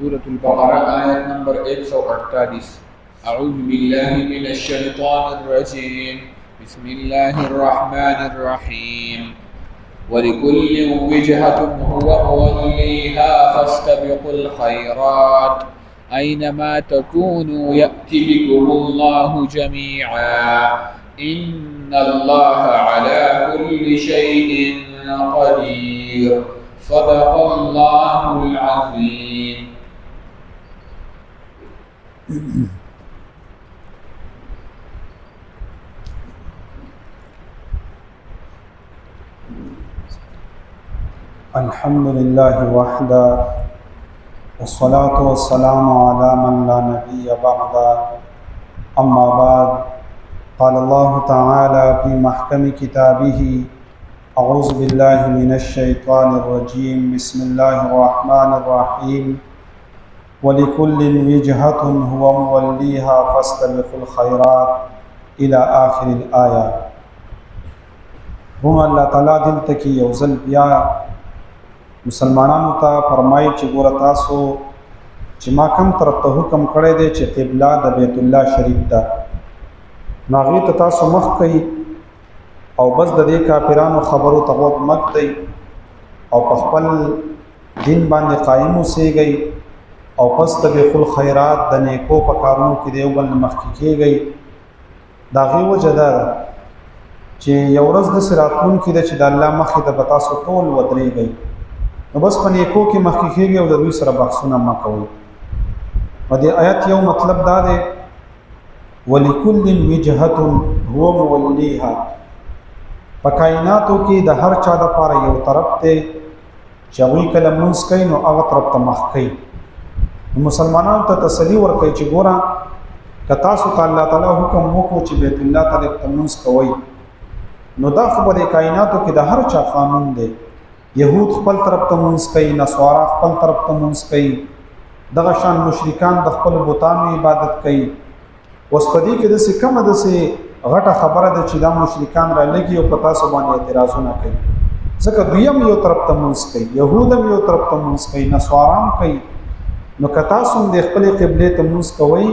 سورة البقرة آية نمبر 148. أعوذ بالله من الشيطان الرجيم. بسم الله الرحمن الرحيم. ولكل وجهة هو موليها فاستبقوا الخيرات أينما تكونوا يأتي بكم الله جميعا إن الله على كل شيء قدير. صدق الله العظيم. الحمد لله وحده والصلاة والسلام على من لا نبي بعد. أما بعد، قال الله تعالى في محكم كتابه: أعوذ بالله من الشيطان الرجيم. بسم الله الرحمن الرحيم. ولكل وجهة هو موليها فاستبقوا الخيرات إلى آخر الآية. هم الله تعالی دلته کې یو ځل بیا مسلمانانو ته فرمایي چې ګوره تاسو چې ما کوم طرف ته حکم کړی دی چې قبله د بیت الله شریف ده، نو هغې ته تاسو مخ کوئ او بس د دې کافرانو خبرو ته غوږ مه ږدئ او په خپل دین باندې قایم اوسېږئ او فاستبقوا الخیرات د نیکو په کارونو کې د یو بل نه مخکې کېږئ. د هغې وجه دا ده چې یو ورځ داسې راتلونکې ده چې د الله مخې ته به تاسو ټول ودرېږئ، نو بس په نیکو کې مخکې کېږئ او د دوی سره بحثونه مه کوئ. نو د آیت یو مطلب دا دی: ولکل وجهة هو موليها. په کائناتو کې د هر چا دپاره یو طرف دی چې هغوی کله لمونځ کوي نو هغه طرف ته مخ کوي. نو مسلمانانو ته تسلي ورکوي چې ګوره که تاسو ته الله تعالی حکم وکړو چې بیت الله طرف ته لمونځ کوئ، نو دا خو به د کائناتو کې د هر چا قانون دی. یهود خپل طرف ته لمونځ کوي، نصارا خپل طرف ته لمونځ کوي، دغه شان مشرکان د خپل بتانو عبادت کوي. اوس په دې کې داسې کومه داسې غټه خبره ده چې دا مشرکان را لګي او په تاسو باندې اعتراضونه کوي، ځکه دوی هم یو طرف ته لمونځ کوي، یهود هم یو طرف ته لمونځ کوي، نصارا هم کوي. نو که تاسو هم د خپلې قبلې ته لمونځ کوئ،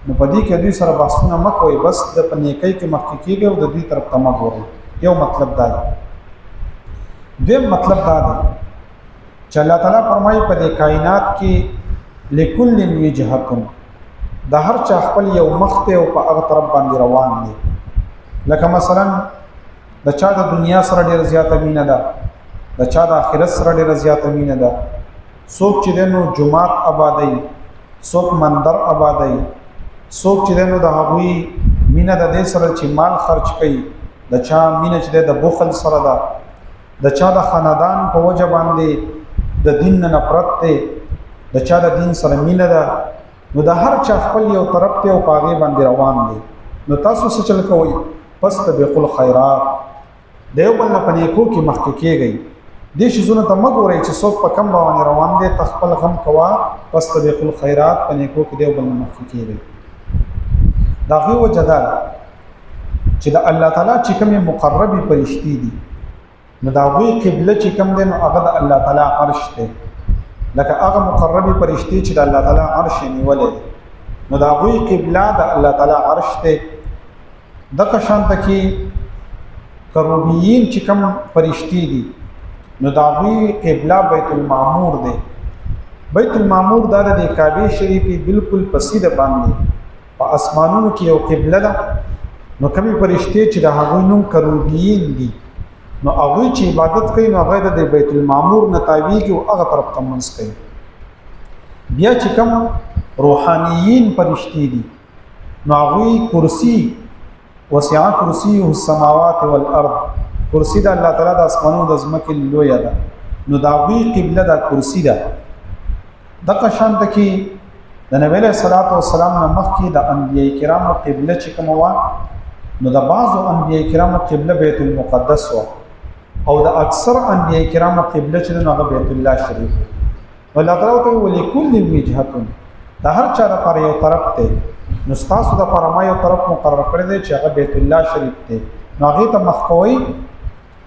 نو په دې کې دوی سره بحثونه مه کوئ، بس د په نیکۍ کې مخکې کېږئ او د دوی طرف ته مه ګورئ. یو مطلب دا دی. دویم مطلب دا دی چې الله تعالی فرمایي په دې کائنات کې لکل وجهة، د هر چا خپل یو مخ دی او په هغه طرف باندې روان دی. لکه مثلا د چا د دنیا سره ډېره زیاته مینه ده، د چا د آخرت سره ډېره زیاته مینه ده. څوک چې دی نو جومات آبادوي، څوک مندر آبادوي، څوک چې دی نو د هغوی مینه د دې سره چې مال خرج کوي، د چا مینه چې دی د بخل سره ده، د چا د خاندان په وجه باندې د دین نه نفرت دی، د چا د دین سره مینه ده. نو د هر چا خپل یو طرف دی او په هغې باندې روان دی. نو تاسو څه چل کوئ؟ فاستبقوا الخیرات، د یو بل نه په نیکو کې مخکې کېږئ. دې شیزونو ته مه ګورئ چې څوک په کوم باندې روان دی، ته خپل غم کوه. فاستبقوا الخیرات، په نیکو کې د یو بل نه مخکې کېږئ. د هغې وجه دا ده چې د الله تعالی چې کومې مقربې فرشتې دي، نو د هغوی قبله چې کوم دی نو هغه د الله تعالی عرش دی. لکه هغه مقربې فرشتې چې د الله تعالی عرش یې نیولی دی، نو د هغوی قبله د الله تعالی عرش دی. دغه شانته کې کروبیین چې کوم فرشتې دي، نو د هغوی قبله بیت المعمور دی. بیت المعمور دا د کعبې شریفې بالکل په سیده باندې په اسمانونو کې یو قبله ده. نو کومې فرشتې چې د هغوی نوم کروبیین دي، نو هغوی چې عبادت کوي نو هغه د بیت المعمور نه تاویږي او هغه طرف ته لمونځ کوي. بیا چې کوم روحانیین فرشتې دي، نو هغوی کرسي وسع کرسیه السماوات والارض، کرسي د الله تعالی د اسمانونو د ځمکې لویه ده، نو د هغوی قبله د کرسي ده. دغه شانته کې د نبی علیه الصلاة والسلام نه مخکې د انبیاء کرامو قبله چې کومه وه، نو د بعضو انبیاء کرامو قبله بیت المقدس وه، او د اکثر انبیاء کرامو قبله چې نو هغه بیت الله شریف. الله تعالی ته ولکل وجهة، د هر چا لپاره یو طرف دی. نو ستاسو دپاره ما یو طرف مقرر کړی دی چې هغه بیت الله شریف دی، نو هغې ته مخ کوئ.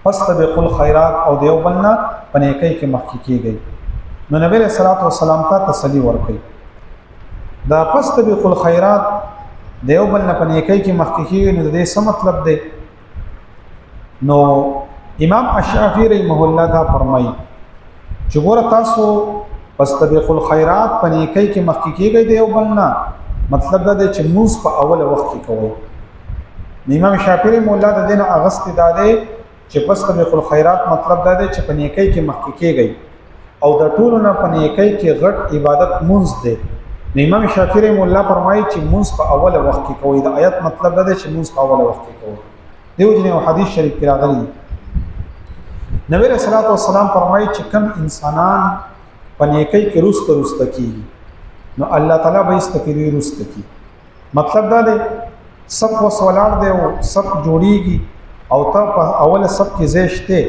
فاستبقوا الخيرات او دیو بلنا په نیکۍ کې مخکې کیږي. نو نبی علیہ الصلوۃ والسلام ته تسلی ورکړي دا فاستبقوا الخيرات دیو بل نه پنه کوي کې مخکې نو دې څه مطلب دی نو امام الشافعی رحمه الله دا فرمایي چې ګوره تاسو فاستبقوا الخيرات پنه کوي کې مخکې کېږي دیو بل نه مطلب دا دی چې موږ په اوله وخت کې کوو امام شافعی رحمه الله د دین اغست داده چې فاستبقوا الخيرات مطلب دا دی چې پنه کوي کې مخکې کېږي او د ټولو نه پنه کوي کې غټ عبادت مونږ دی امام شافعی رحمه الله فرمایي چې مونږ په اوله وخت کې کوي د آیت مطلب دا دی چې مونږ په اوله وخت کې کوي دیو جن حدیث شریف کې راغلی نبی رسول الله والسلام فرمایي چې کوم انسانان پنه کوي کې رست کیږي نو الله تعالی به استکری رست کی مطلب دا دی سب وسولار دی او سب جوړیږي او ته په اوله سب کې زیشته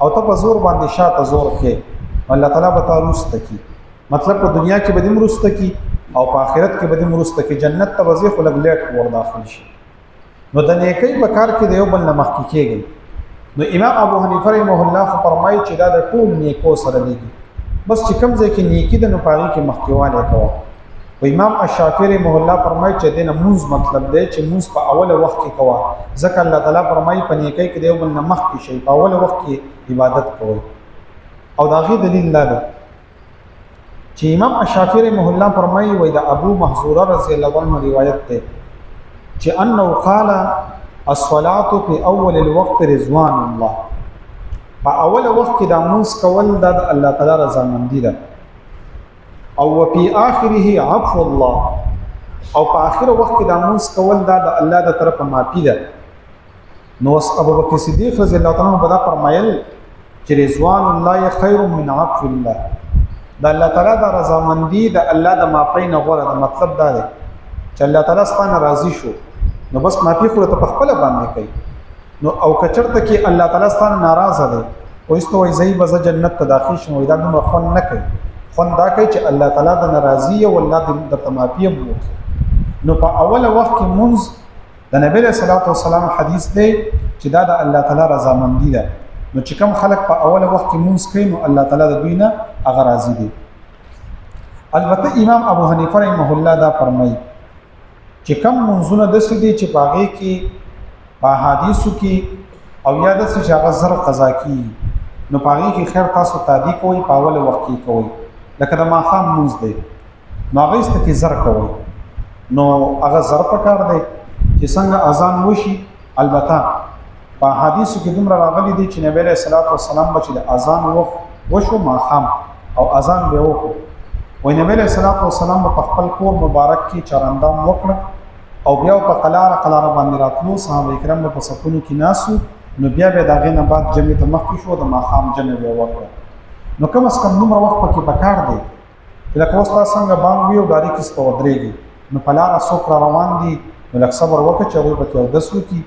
او ته په زور باندې شاته زور کې الله تعالی به تاسو کی مطلب په دنیا کې به دې مرسته کی او په آخرت کې به دې مرسته کی جنت ته وځي خو لګ لیټ ور داخل شي نو د نیکی په کار کې دیو بل نه مخکې کېږي نو امام ابو حنیفه رحمه الله فرمایي چې دا د ټول نیکو سره دیږي بس چې کوم ځای کې نیکی د نپاغي کې مخکېواله کوه او امام الشافعی رحمه الله فرمایي چې دینه موز مطلب دی چې موز په اوله وخت کې کوه ځکه الله تعالی فرمایي په نیکی کې دیو بل نه مخکې شي په اوله وخت کې عبادت کوي او دا غي دلیل لا ده چې امام الشافعی رحمه الله فرمایي وای دا ابو محذوره رضی الله عنه روایت ده چې انه قال الصلاه في اول الوقت رضوان الله په اول وخت کې د موس کول د الله تعالی رضا مندي ده او په اخره عفو الله او په اخر وخت کې د موس کول د الله د طرفه معافي ده نو ابو بکر صدیق رضی الله عنه بدا فرمایل چې رضوان الله خیر من عفو الله د الله تعالی د رضا مندي د الله د معافی نه غوړه د مطلب دا دی چې الله تعالی ستانه راضي شو نو بس معافی خو ته خپل باندې کوي نو او کچرته کې الله تعالی ستانه ناراضه دی او استوي زئی بز جنت ته داخل شو دا نو خون نه کوي خون دا کوي چې الله تعالی د ناراضي او الله د معافی مو نو په اوله وخت کې منز د نبی صلی الله علیه وسلم حدیث دی چې دا د الله تعالی رضا مندي ده نو چې کوم خلق په اوله وخت کې مونږ کوي نو الله تعالی د دوی نه هغه راضي دي البته امام ابو حنیفه رحمه الله دا فرمایي چې کوم منځونه د سدي چې باغې کې په حدیثو کې او یا د څه هغه زر قضا کی نو باغې کې خیر تاسو تادی کوي په اوله وخت کې کوي لکه د ماخام منځ دی نو هغه است کې زر کوي نو هغه زر په کار دی چې څنګه اذان وشي البته په حدیثو کې دومره راغلي دي چې نبی له صلوات و سلام بچ د اذان وشو ماخام او اذان به وکړو وای نبی له صلوات و سلام په خپل کور مبارک کې چراندام وکړ او بیا په قلاره باندې راتلو صحابه کرام په صفونو کې ناسو نو بیا به داغه نه بعد جمعې ته مخکې شو د ماخام جمعې به وکړه نو کوم اس کم دومره وخت پکې پکار دی لکه اوس تاسو څنګه باندې یو داری کې ستودريږي نو په لار څوک روان دي نو لکه صبر وکړه چې وي پکې دسو کې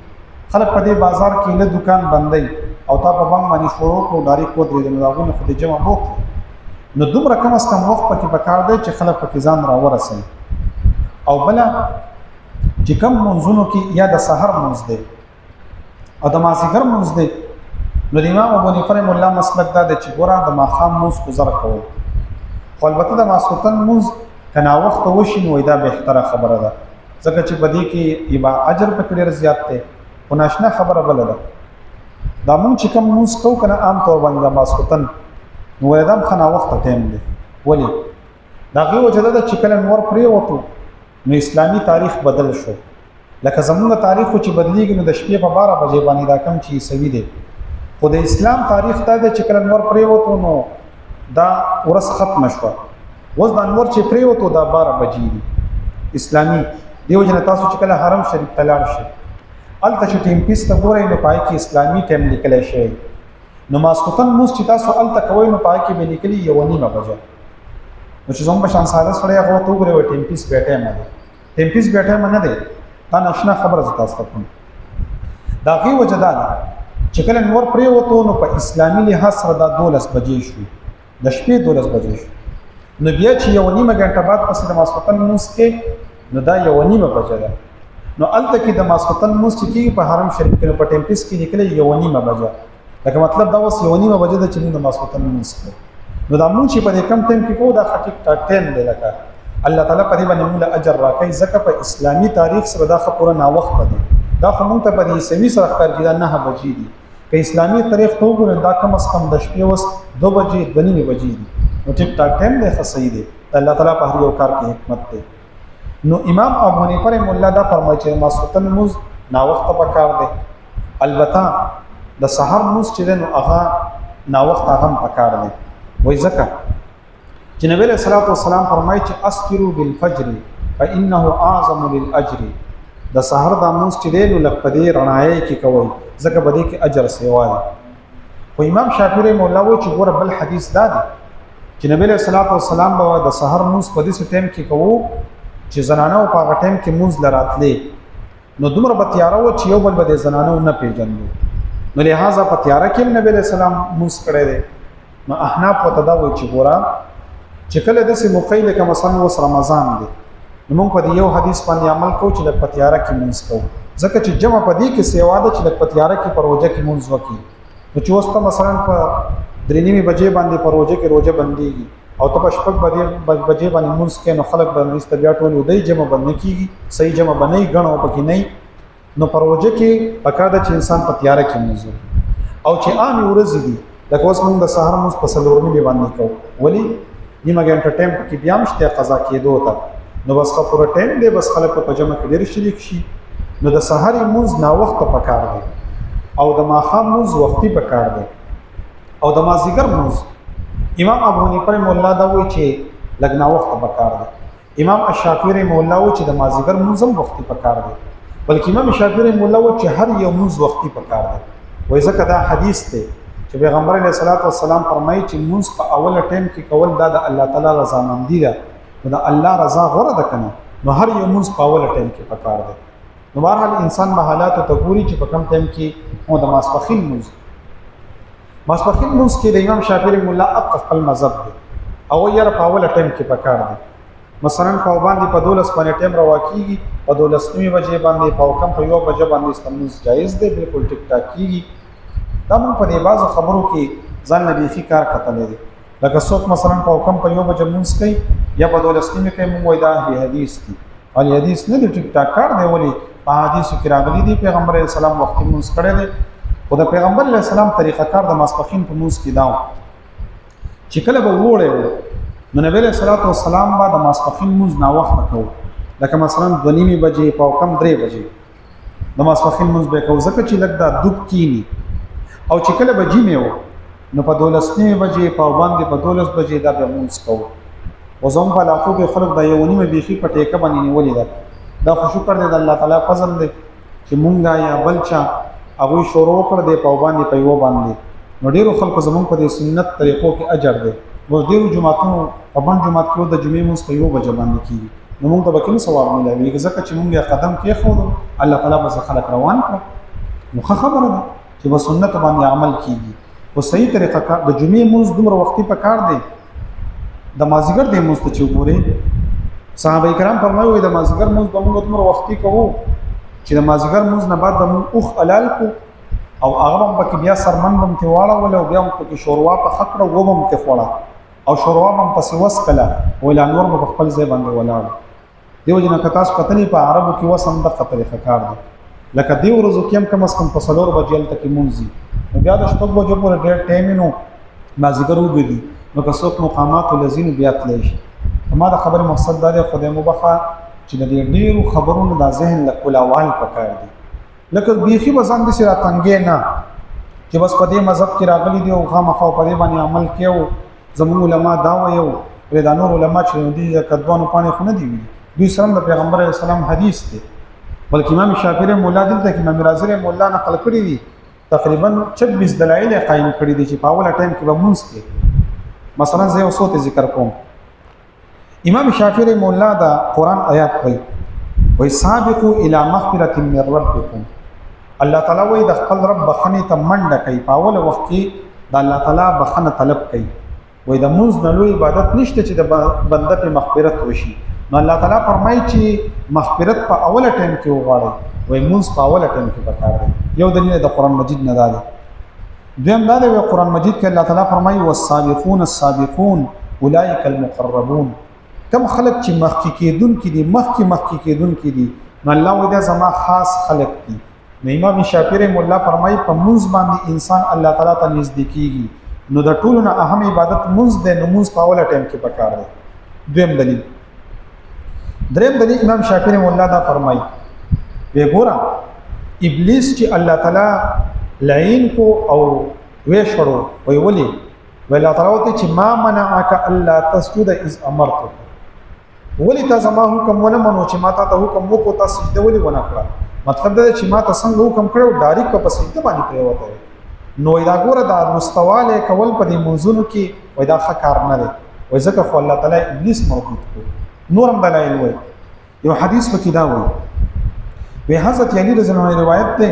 خلک په دې بازار کې له دکان بندي او تا په باندې باندې شروع کو داری کو درې د مداغونه خو دې جمع وکړي نو دومره کم اس کم وخت پکې پکار دی چې خلک پکې ځان را ورسي او بل چې کم منځونو کې یا د سحر منځ دی او د مازیګر منځ دی نو د امام ابو حنیفه رحمه الله مسلک دا دی چې ګوره د ماخام منځ گذر کوو خو البته د ماسخوتن منځ کنا وخت وشي نو دا بهتره خبره ده ځکه چې بدی کې یبا اجر پکې ډیر زیات دی او ناشنا خبره بل ده دا مونږ چې کوم موږ کو کنه عام طور باندې د ماسخوتن نو ولدم خنا وخت ټیم دی ولی دا غي وجه ده چې کله نور پرې وته نو اسلامی تاریخ بدل شو لکه زموږ تاریخ چې بدلیږي نو د شپې په 12 بجې باندې دا کم چی سوي دي خو د اسلام تاریخ ته چې کله نور پرې وته نو دا ورس ختم شو وز د انور چې پرې وته دا 12 بجې دي اسلامی دیو جن تاسو چې کله حرم شریف تلاړ شي الته چې ټیم پیس ته ګورئ نو پای کې اسلامی ټیم لیکل شي نو ماسخوتن موږ چې تاسو الته کوی نو پای کې به لیکلي یو نیمه بجه نو چې زموږ شان ساده سره هغه ته وګورئ ټیم پیس بیٹه نه ټیم پیس بیٹه نه دی دا نشنا خبره ز تاسو ته کوم دا غي وجدان چې کله نور پرې وته نو په اسلامي لحاظ سره دا 12 بجې شو د شپې 12 بجې شو نو بیا چې یو نیمه غنټه بعد پس د ماسخوتن موږ کې نو دا یو نیمه بجه ده نو الته کې د ماسخوتن موږ چې په حرم شریف کې په ټیم پیس کې نکلي یو نیمه بجه لکه مطلب دا اوس یو نیمه بجه ده چې د ماسخوتن موږ نو دا مونږ چې په دې کم ټیم کې کوو دا ټیک ټاک ټیم دی لکه الله تعالی په دې باندې موږ اجر راکړي ځکه په اسلامي تاریخ سره دا خبره نا وخت دی دا خو مونږ ته په دې سوي سره ښکاري دا 9 بجې دي که اسلامي تاریخ ته وګورئ دا کم از کم د شپې اوس 2 بجې 2:30 بجې دي نو ټیک ټاک ټیم دی ښه صحیح دی الله تعالی په هر یو کار کې حکمت دی نو امام ابو حنیفه رحمه الله دا فرمایي چې ماسوتن موز نا وخت پکار دی البته د سحر موز چې نو هغه نا وخت هغه پکار دی وای ځکه چې نبی له صلوات والسلام فرمایي چې اسکروا بالفجر فانه اعظم للاجر د سحر د موز چې نو لپدې رڼایي کې کوي ځکه بده کې اجر سیوا دی خو امام شافعي رحمه الله و چې ګور بل حدیث دا دی چې نبی له صلوات والسلام به د سحر موز په دې ټیم کې کوو چې زنانه په هغه ټیم کې موز لراتلې نو دومره به تیاره و چې یو بل به د زنانه نه پیژندو نو لہذا په تیاره کې نبی له سلام موز کړی دی نو احناف په تدا و چې ګورا چې کله د سه مقیله کما مثلا وس رمضان دی نو موږ په یو حدیث باندې عمل کوو چې په تیاره کې موز کوو ځکه چې جمع په دې کې سیوا ده چې په تیاره کې پروژه کې موز وکړي نو چې وسته مثلا په 3:30 بجې باندې پروژه کې روزه بنديږي او ته پښپک بجې باندې مونږ کې نو خلک باندې استبیا ټول ودی جمع باندې کیږي صحیح جمع باندې غنو پکې نه نو پروژه کې پکاره چې انسان په تیاره کې موضوع او چې عام ورځ دي لکه اوس موږ د سحر موږ په سلورنی باندې کوو ولی نیمه غنټه ټایم کې بیا مشته قضا کېدو ته نو بس خو پوره ټایم دی بس خلک په جمع کې ډېر شریک شي نو د سحر موږ نا وخت پکاره دی او د ماخام موږ وختي پکاره دی او د مازیګر موږ امام ابو حنیفه رحمه الله دا وایي چې لګنا وخت پکار دی امام الشافعي رحمه الله وایي چې د مازیګر منظم وختي پکار دی بلکې امام الشافعي رحمه الله وایي چې هر یو منځ وختي پکار دی وایي ځکه دا حدیث دی چې پیغمبر علیه الصلاۃ والسلام فرمایي چې منځ په اوله ټیم کې کول دا د الله تعالی رضا مندي ده نو د الله رضا غوړه ده کنه نو هر یو منځ په اوله ټیم کې پکار دی نو بهرحال انسان په حالات ته ګوري چې په کم ټیم کې مو د ماسپخین منځ ماسپخین موږ کې د امام شافعي مولا خپل مذهب دی او یې په اوله ټیم کې پکار دی مثلا په باندې په 12 باندې ټیم روا کیږي په 12 بجې باندې په کم په یو بجې باندې استعمال جایز دی بالکل ټیک ټاک کیږي دا موږ په دې باز خبرو کې ځان نه دی کار کتلې دي لکه څوک مثلا په کم په یو بجې مونږ کوي یا په 12 کې موږ وای دا حدیث دی او حدیث نه دی ټیک ټاک کار دی ولی په حدیث کې راغلي دی پیغمبر علیه السلام وخت مونږ کړی دی او د پیغمبر علیه السلام طریقه کار د ماسپخین په موږ کې داو چې کله به وړه نو نبی علیه الصلاۃ والسلام با د ماسپخین موږ نا وخت کوو لکه مثلا 2:30 بجې په کم 3 بجې د ماسپخین موږ به کوو ځکه چې لګدا دوب کینی او چې کله بجې مې و نو په 12 بجې په باندې په 12 بجې دا به موږ کوو او زموږ په علاقو کې خلک د یو نیمه بیخي په ټیکه باندې نیولې ده دا خو شکر دی د الله تعالی فضل دی چې مونږه یا بلچا هغه شروع کړ دی په باندې په یو باندې نو ډیرو خلکو زموږ په دې سنت طریقو کې اجر دی نو ډیرو جماعتونو په باندې جماعت کې د جمعې موږ په یو بجې باندې کیږي نو موږ ته به کوم ثواب ملوي ځکه چې موږ قدم کې خو الله تعالی به خلک روان کړ نو خبره ده چې په سنت باندې عمل کیږي او صحیح طریقه د جمعې موږ دومره وختي په کار دی د مازیګر د موږ ته چې وګورئ صحابه کرام فرمایي د مازیګر موږ به موږ دومره وختي کوو چې د مازیګر موږ نه بعد د موږ اوخ حلال کو او هغه هم پکې بیا سرمن بم ته واړه ول او بیا هم پکې شوروا په خکړه وبم ته خوړه او شوروا هم پسې وسکله ولا نور په خپل ځای باندې ولاړ دیو جن کتاس پتنی په عربو کې وسم د خطر ښکار دي لکه دی ورځو کې هم کم از کم په سلور بجل تک مونږي بیا د شپږ بجو پر ډېر ټایم نو مازیګر وګدي نو که څوک مقامات لذین بیا تللی شي ما دا خبر مقصد دا دی خدای مبخا چې د ډیرو خبرونو د ذهن له کولاوال پکار دي لکه بیخي وزن دي سره تنګې نه چې بس په دې مذهب کې راغلي دي او خامخا په دې باندې عمل کېو زموږ علما دا وایو پر د نور علما چې دي کدوانو پانه خو نه دي دوی سره د پیغمبر علیه السلام حدیث دی بلکې امام شافعي مولا دلته کې امام رازی مولا نقل کړی دي تقریبا 26 دلایل قائم کړی دي چې په اوله ټایم کې به مونږ کې مثلا زه اوسو ته ذکر کوم امام شافعي مولا دا قران آیات کوي وای سابقوا الى مغفرة من ربكم الله تعالی وای د خپل رب بخنه ته منډه کوي په اوله وخت کې د الله تعالی بخنه طلب کوي وای د موږ نه لوی عبادت نشته چې د بنده په مغفرت وشي نو الله تعالی فرمایي چې مغفرت په اوله ټایم کې وغواړي وای موږ په اوله ټایم کې پکار دی یو دلیل د قران مجید نه دی دویم دا دی قرآن مجید کې الله تعالی فرمایي والسابقون السابقون اولئک المقربون کم خلق چې مخکې کېدونکي دي مخکې کېدونکي دي نو الله وایي دا زما خاص خلق دي. نو امام شافعي مولا فرمایي په منځ باندې انسان الله تعالی ته نږدې کیږي نو د ټولو نه اهم عبادت منځ دی نو منځ په اوله ټایم کې پکار دی. دویم دلیل. دریم دلیل امام شافعي مولا دا فرمایي وی ګوره ابلیس چې الله تعالی لعین کو او ویشړو وی ولي وی الله تعالی ته چې ما منعک الا تسجد اذ امرتک ولی تا زما حکم ونه منو چې ما ته حکم وکړو تاسو سجده ولي ونه کړه مطلب دا چې ما ته څنګه حکم کړو ډایرکټ په سجده باندې پریوته نو دا ګوره دا مستواله کول په دې منځونو کې وای دا ښه کار نه دی وای ځکه خو الله تعالی ابلیس موجود کړ. نورم دلایل وای یو حدیث په کې دا وای وی حضرت علی رضی الله عنه روایت ده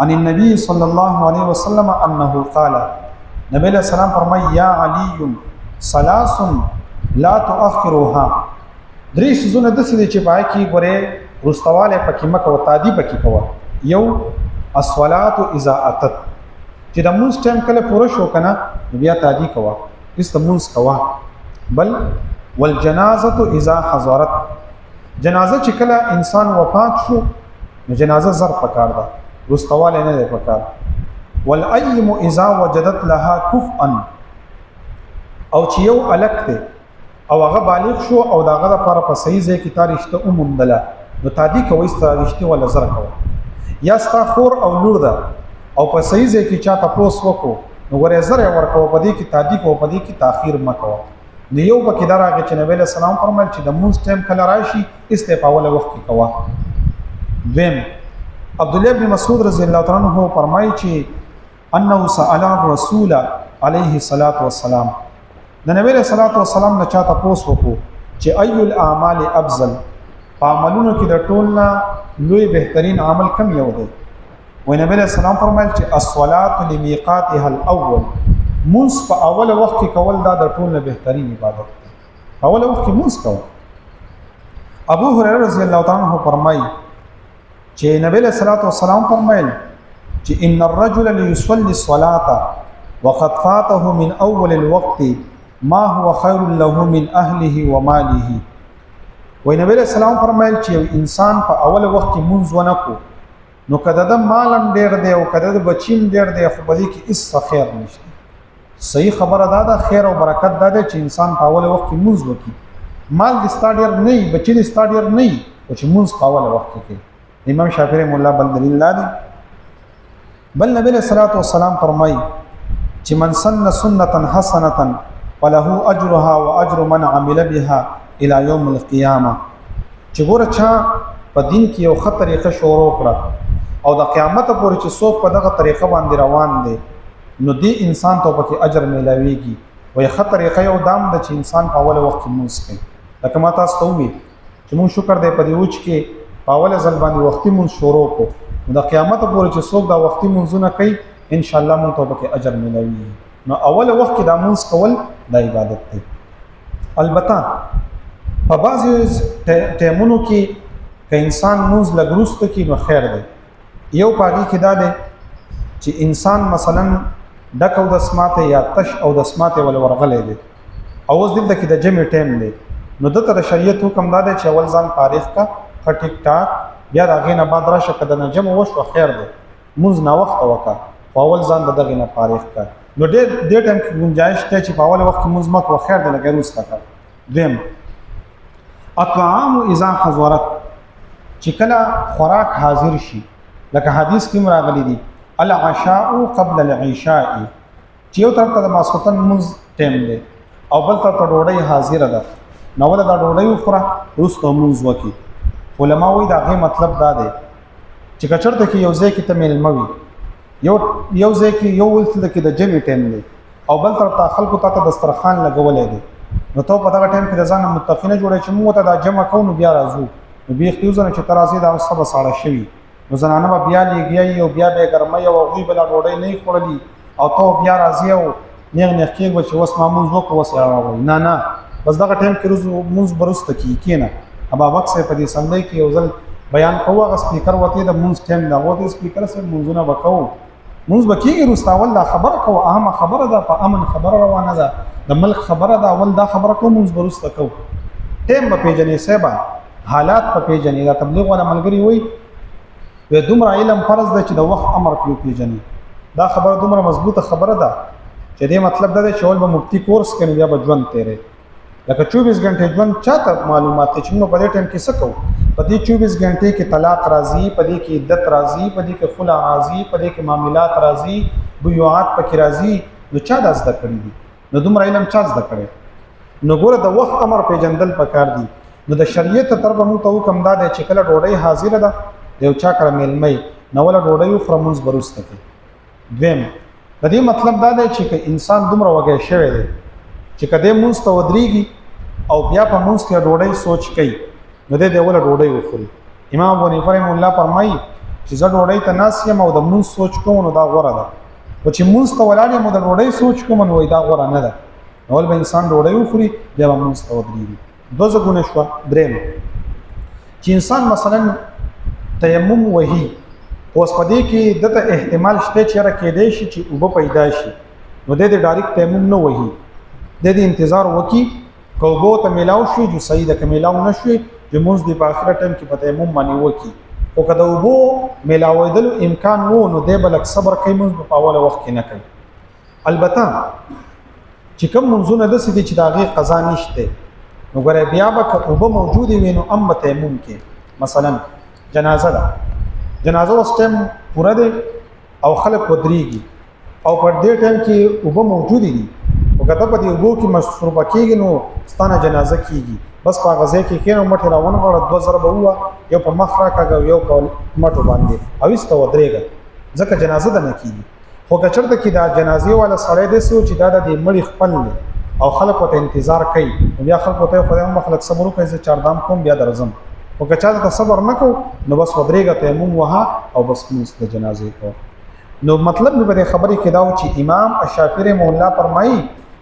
عن النبي صلی الله علیه وسلم انه قال نبی علیہ السلام فرمای یا علی ثلاث لا تؤخرها درې شزونه د سې چې پای کې ګوره رستواله پکې مکه او تادی پکې کوا یو الصلاه اذا اتت چې د مونږ ټایم کله پوره شو کنه بیا تادی کوا استمونس کوا بل والجنازه اذا حضرت جنازه چې کله انسان وفات شو نو جنازه زر پکار ده رستواله نه ده پکار. والایم اذا وجدت لها كفءا او چې یو الک ته او هغه بالغ شو او داغه لپاره په صحیح ځای کې تاریخته اومندله نو تادی کوي ستارشتي ولا زر کوي یا ستا خور او لور ده او په صحیح ځای کې چا تاسو وکړو نو ورې زر ورکو په دې کې تادی کو په دې کې تاخير مکو نو یو پکې دراغه چې نبی له سلام فرمایل چې د مونږ ټایم کله راشي استفاوله وخت کې کوا. دیم عبد الله بن مسعود رضی الله تعالی عنہ فرمایي چې انه سأل الرسول عليه الصلاه والسلام د نبی له صلوات و سلام نه چاته پوس وکړو چې اي الاعمال افضل عملونو کې د ټولنا لوی بهترین عمل کم یو دی و نبی له سلام فرمایل چې الصلاه لميقاتها الاول منص په اول وخت کې کول دا د ټولنا بهترین عبادت دی اول وخت کې منص کول. ابو هريره رضی الله تعالی عنہ فرمایي چې نبی له صلوات و سلام فرمایل چې ان الرجل ليصلي الصلاه وقد فاته من اول الوقت ما هو خير له من اهله وماله. وای نبی علیہ السلام فرمایل چې انسان په اول وخت کې منځ ونکو نو کده د مالم ډیر دی او کده د بچیم ډیر دی خو بده کې هیڅ خیر نشته. صحیح خبره ده خیر او برکت ده چې انسان په اول وخت کې منځ وکړي مال د سټاډیر نه بچی د سټاډیر نه او چې منځ په اول وخت کې. امام شافعي مولا بل دلیل لري بل نبی علیہ الصلوۃ والسلام فرمایي چې من سن سنه حسنه وله اجرها واجر من عمل بها الى يوم القيامه چې ګوره چا په دین کې یو ښه طریقه شروع کړه او د قیامت پورې چې څوک په دغه طریقه باندې روان دی نو دی انسان ته پکې اجر ملويږي او یو ښه طریقه یو دام د چې انسان په اول وخت کې مونږ کوي لکه ما تاسو ته وی چې مونږ شکر دی په دې وچ کې په اول ځل باندې وختي مونږ شروع کو د قیامت پورې چې څوک دا وختي مونږونه کوي ان شاء الله مونږ ته پکې اجر ملوي. نو اول وخت کې دا مونږ کول د عبادت دی. البته په بعضی ټیمونو کې که انسان مونږ لګروست کې نو خیر دی. یو پاګي کې دا دی چې انسان مثلا ډک او د سماته یا تش او د سماته ول ورغلې دی او اوس دلته کې د جمع ټیم دی نو د تر شریعت حکم دا دی چې اول ځان تاریخ کا ټیک ټاک بیا راغې نه بعد راشه کده نه جمع وشو خیر دی مونږ نه وخت وکا اول ځان دغه نه تاریخ کا نو دې ټیم کې گنجائش ته چې په اول وخت مونږ مکو خیر دی لګي روستا کا. دیم اطعام اذا حضرت چې کله خوراک حاضر شي لکه حدیث کې راغلي دي العشاء قبل العشاء چې یو طرف ته د ماسختن مونږ ټیم دی او بل طرف ته ډوډۍ حاضر ده نو ول دا ډوډۍ خوره روسته مونږ وکي. علما وایي دا غي مطلب دا دی چې کچرته کې یو ځای کې ته ملموي یو ځای کې یو ولته کې د جمع ټیم دی او بل طرف ته خلکو ته دسترخوان لګولې دي نو ته په دغه ټیم کې د ځان متقینه جوړې چې موږ ته دا جمع کوو بیا راځو نو بیا اختیوزنه چې ترازی دا سبا ساړه شوی نو زنانه بیا لګي او بیا به ګرمه او غوي بل ډوډۍ نه خورلي او ته بیا راځي او نیغ نیغ کې به چې وس معمول وکړو وس راوي نه بس دغه ټیم کې روز مونږ برسته کینه ابا وخت سه په دې سندې کې یو ځل بیان کوه غ سپیکر وته د مونږ ټیم دا وته سپیکر سره مونږونه وکاو موږ بکیږي رستاول دا خبره کو اهم خبره ده په امن خبره روانه ده د ملک خبره ده اول دا خبره کو موږ برسته کو ټیم په پیجنې سبا حالات په پیجنې دا تبلیغ ولا ملګری وي و دومره علم فرض ده چې د وخت امر پیجنې دا خبره دومره مضبوطه خبره ده چې دې مطلب ده چې اول به مفتی کورس کوي بیا به ژوند تیرې لکه 24 غنټه ژوند چاته معلومات چې موږ په دې ټیم کې څه کوو په دې 24 غنټه کې طلاق راځي په دې کې عدت راځي په دې کې خلع راځي په دې کې معاملات راځي بیعات پکې راځي نو چا داس د کړی دي نو دومره علم چا زده کړي نو ګوره د وخت امر پیجندل پکار دي نو د شریعت تر به موږ ته حکم دا دی چې کله ډوډۍ حاضر ده یو چا کړه میلمې نو ولا ډوډۍ خو موږ برسته کوي دویم د دې مطلب دا دی چې انسان دومره وګی شوی دی چې کده موږ ته ودرېږي او بیا په موږ کې ډوډۍ سوچ کوي نو دې ولا ډوډۍ وخوري امام ابو حنیفه رحمه الله فرمایي چې زه ډوډۍ ته ناس یم او د موږ سوچ کوم نو دا غوړه ده او چې موږ ته ولاړ یم د ډوډۍ سوچ کوم نو دا غوړه نه ده نو به انسان ډوډۍ وخوري بیا به موږ ته ودرېږي دوه ځګونه شو دریم چې انسان مثلا تیمم وهي اوس په دې کې دته احتمال شته چې را کېدې شي چې وب پیدا شي نو دې ډایرکټ تیمم نه وهي دې انتظار وکي کوبو ته ملاو شي جو صحیح ده کملاو نشي جو موږ د په اخر ټیم کې په تیمم باندې وکي او کله وبو ملاویدل امکان وو نو دې بلک صبر کوي موږ په اوله وخت کې نه کوي البته چې کوم منځونه د سدي چې داغه قضا نشته نو ګره بیا به وبو موجود وي نو ام تیمم کې مثلا جنازه ده جنازه اوس ټیم پوره ده او خلک ودرېږي او په دې ټیم کې وبو موجود دي او کته په دې وبو کې مشروبه کېږي نو ستانه جنازه کېږي بس په غزه کې کینو مټ راون غړ 2 ضرب هوا یو په مخ راکاږي یو په مټو باندې او است ودرېږي ځکه جنازه ده نه کېږي خو کچرته کې دا جنازي والا سړی د سو چې دا د مړي خپل او خلک ته انتظار کوي بیا خلک ته خدای مخلق صبر کوي چې 4 دام کوم بیا درځم او کچا ته صبر نکو نو بس ودرېږي تیمم وها او بس موږ د جنازې کو نو مطلب مې په خبرې کې دا و چې امام الشافعي مولا فرمایي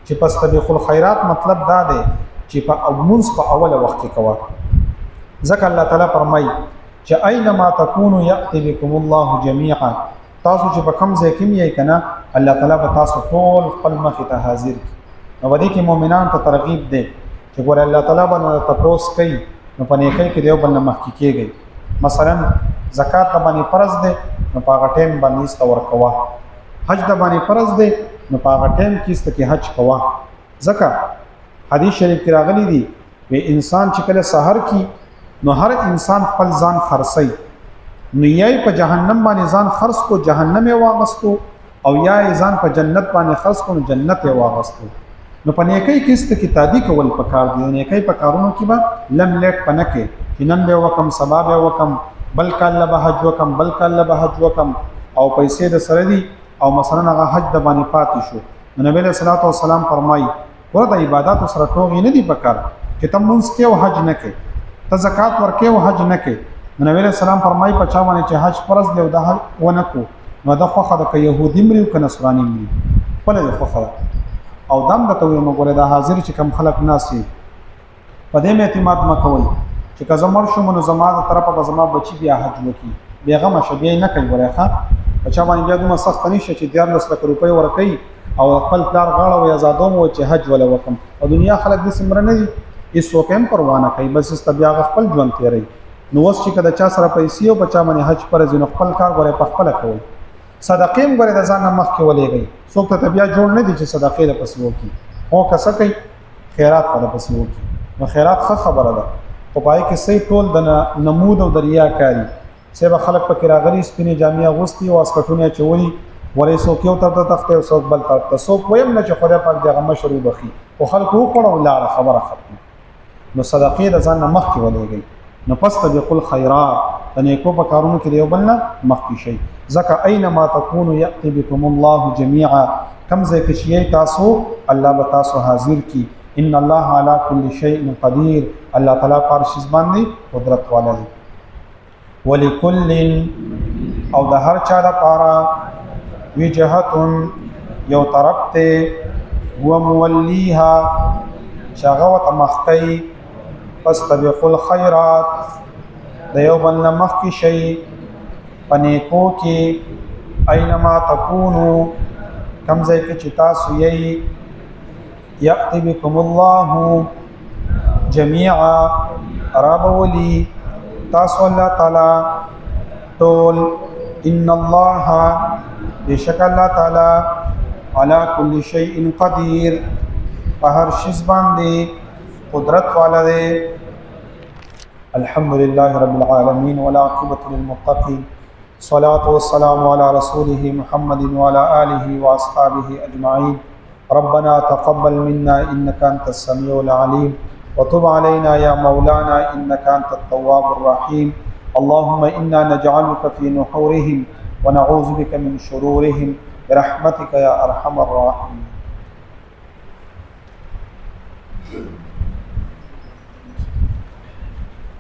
چې پستبیق الخيرات مطلب دا دی چې په اومنس په اوله وخت کې کوا ځکه الله تعالی فرمایي چې اينما تكونوا ياتي بكم الله جميعا تاسو چې په کوم ځای کې یې کنه الله تعالی به تاسو ټول خپل مخ ته حاضر نو ودی کې مؤمنان ته ترغیب دی چې ګور الله تعالی باندې تاسو کوي نو په نیکۍ کې دیو بل مخ کې کېږي مثلا زکات باندې فرض دی نو په هغه ټیم باندې استور کوا حج د باندې فرض دی نو په هغه ټیم کې است کې حج کوا زکه حدیث شریف کې راغلی دی و انسان چې کله سحر کی نو هر انسان خپل ځان خرڅي نو یې په جهنم باندې ځان خرڅ کو جهنم یې واغستو او یا ځان په جنت باندې خرڅ کو جنت یې واغستو نو په نیکۍ کې است کې تادی کول پکار دی نیکۍ په کارونو کې به لم لیک پنکه جنن به وکم سبب وکم بل کله به حج وکم بل کله به حج وکم او پیسې د سره دی او مثلا هغه حج د باندې پاتې شو نبی له صلوات و سلام فرمایي ورته عبادت سره ټوغې نه دی پکار چې تم مونږ کې او حج نه کې ته زکات ورکې او حج نه کې نبی له سلام فرمایي په چا باندې چې حج فرض دی او د حج ونه کو نو د خوخه د يهودي مري او نصراني مري په له خوخه او دم د توې مګوره د حاضر چې کم خلق ناسي په دې اعتماد مکوي چې که زمر شو منو زما د طرفه به زما بچي بیا حج وکي بیغه مشبي نه کوي ورخه په چا باندې بیا دومره سخت نشي چې 10 لک روپۍ ورکړي او خپل پلار غاړه او آزادوم او چې حج ولا وکم او دنیا خلک د سمره نه دي هیڅ وکم پروانه کوي بس استبیا خپل ژوند تیری نو وس چې کله چا سره پیسې او بچا باندې حج پر ځنه خپل کار غره په خپل کوي صدقې غره د ځان مخ کې ولېږي څوک ته بیا جوړ نه دي چې صدقې د پسې وکي او کسه کوي خیرات په پسې وکي نو خیرات ښه خبره ده په پای کې صحیح ټول د نمود او دریا کاری سبا خلق په راغلي سپینې جامع غوستي او اسکټونه چولي ولې څوک یو تر تخته او څوک بل تر څوک ويم نه چې خدای پاک دغه مشروع بخي او خلکو خړو لاړه خبره ختمه نو صدقې د ځان مخ کې ولېږي نو پس ته بقول خیرات د نیکو په کارونو کې دیو بلنه مخ کې شي ځکه اينما تكونوا ياتي بكم الله جميعا کم ځای کې شي تاسو الله به تاسو حاضر کی ان الله على كل شيء قدير الله تعالی پر شی باندې قدرت والا دی ولکل او د هر چا لپاره وجهتون یو طرف ته هو مولیها شاغوت مخکی فاستبقوا الخيرات د یو بل مخکی شي پنیکو کې اينما تكونوا کم ځای کې چې تاسو یې یأتی بكم الله جميعا رابولی تاسو الله تعالی ټول ان الله بشک الله تعالی على كل شيء قدير په هر شي باندې قدرت والا دی. الحمد لله رب العالمين والعاقبة للمتقين الصلاة والسلام على رسوله محمد وعلى آله وأصحابه أجمعين. ربنا تقبل منا إنك أنت السميع العليم وتب علينا يا مولانا إنك أنت التواب الرحيم. اللهم إنا نجعلك في نحورهم ونعوذ بك من شرورهم برحمتك يا أرحم الراحمين.